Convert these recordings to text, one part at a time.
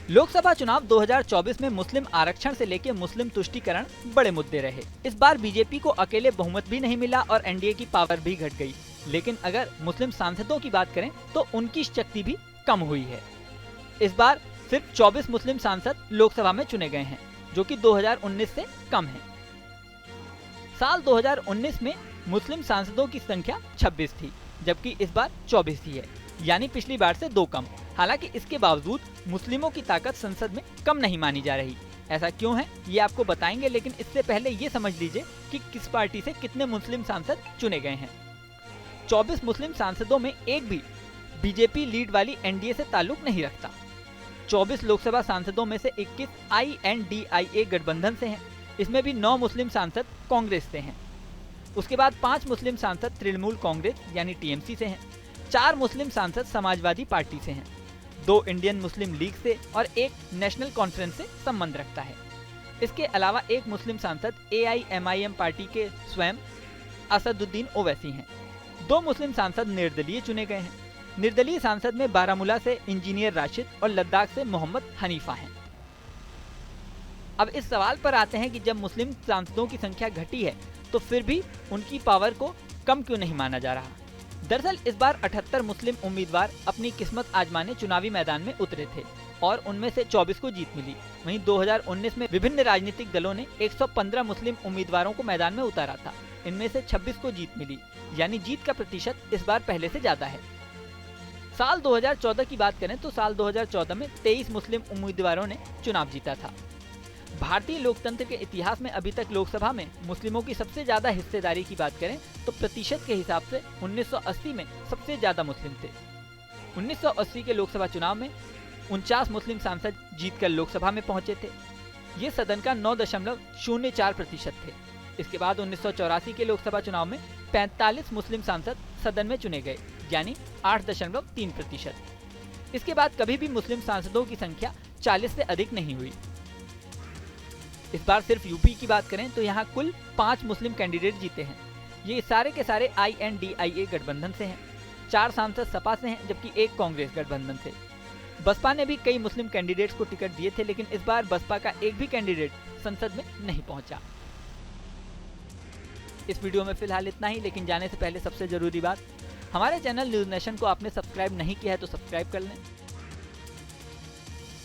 लोकसभा चुनाव 2024 में मुस्लिम आरक्षण से लेकर मुस्लिम तुष्टीकरण बड़े मुद्दे रहे। इस बार बीजेपी को अकेले बहुमत भी नहीं मिला और एनडीए की पावर भी घट गई। लेकिन अगर मुस्लिम सांसदों की बात करें तो उनकी शक्ति भी कम हुई है। इस बार सिर्फ 24 मुस्लिम सांसद लोकसभा में चुने गए हैं, जो कि 2019 से कम है। साल 2019 में मुस्लिम सांसदों की संख्या 26 थी, जबकि इस बार 24 ही है, यानी पिछली बार से 2 कम। हालांकि इसके बावजूद मुस्लिमों की ताकत संसद में कम नहीं मानी जा रही। ऐसा क्यों है ये आपको बताएंगे, लेकिन इससे पहले ये समझ लीजिए कि किस पार्टी से कितने मुस्लिम सांसद चुने गए हैं। 24 मुस्लिम सांसदों में एक भी बीजेपी लीड वाली एनडीए से ताल्लुक नहीं रखता। 24 लोकसभा सांसदों में से 21 INDIA गठबंधन से हैं। इसमें भी 9 मुस्लिम सांसद कांग्रेस से हैं। उसके बाद 5 मुस्लिम सांसद तृणमूल कांग्रेस यानी टीएमसी से हैं। 4 मुस्लिम सांसद समाजवादी पार्टी से हैं। 2 इंडियन मुस्लिम लीग से और 1 नेशनल कॉन्फ्रेंस से संबंध रखता है। इसके अलावा 1 मुस्लिम सांसद AIMIM पार्टी के स्वयं असदुद्दीन ओवैसी हैं। 2 मुस्लिम सांसद निर्दलीय चुने गए हैं। निर्दलीय सांसद में बारामूला से इंजीनियर राशिद और लद्दाख से मोहम्मद हनीफा हैं। अब इस सवाल पर आते हैं कि जब मुस्लिम सांसदों की संख्या घटी है तो फिर भी उनकी पावर को कम क्यों नहीं माना जा रहा। दरअसल इस बार 78 मुस्लिम उम्मीदवार अपनी किस्मत आजमाने चुनावी मैदान में उतरे थे और उनमें से 24 को जीत मिली। वहीं 2019 में विभिन्न राजनीतिक दलों ने 115 मुस्लिम उम्मीदवारों को मैदान में उतारा था। इनमें से 26 को जीत मिली, यानी जीत का प्रतिशत इस बार पहले से ज्यादा है। साल 2014 की बात करें तो साल 2014 में 23 मुस्लिम उम्मीदवारों ने चुनाव जीता था। भारतीय लोकतंत्र के इतिहास में अभी तक लोकसभा में मुस्लिमों की सबसे ज्यादा हिस्सेदारी की बात करें तो प्रतिशत के हिसाब से 1980 में सबसे ज्यादा मुस्लिम थे। 1980 के लोकसभा चुनाव में 49 मुस्लिम सांसद जीतकर लोकसभा में पहुंचे थे। ये सदन का 9.04% थे। इसके बाद 1984 के लोकसभा चुनाव में 45 मुस्लिम सांसद सदन में चुने गए, यानी 8.3%। इसके बाद कभी भी मुस्लिम सांसदों की संख्या 40 से अधिक नहीं हुई। इस बार सिर्फ यूपी की बात करें तो यहाँ कुल 5 मुस्लिम कैंडिडेट जीते हैं। ये सारे के सारे INDIA गठबंधन से हैं। 4 सांसद सपा से हैं, जबकि 1 कांग्रेस गठबंधन से। बसपा ने भी कई मुस्लिम कैंडिडेट्स को टिकट दिए थे, लेकिन इस बार बसपा का एक भी कैंडिडेट संसद में नहीं पहुंचा। इस वीडियो में फिलहाल इतना ही, लेकिन जाने से पहले सबसे जरूरी बात, हमारे चैनल न्यूज नेशन को आपने सब्सक्राइब नहीं किया है तो सब्सक्राइब कर लें।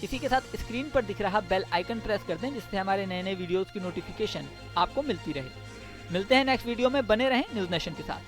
इसी के साथ स्क्रीन पर दिख रहा बेल आइकन प्रेस कर दें, जिससे हमारे नए नए वीडियोस की नोटिफिकेशन आपको मिलती रहे। मिलते हैं नेक्स्ट वीडियो में, बने रहें न्यूज नेशन के साथ।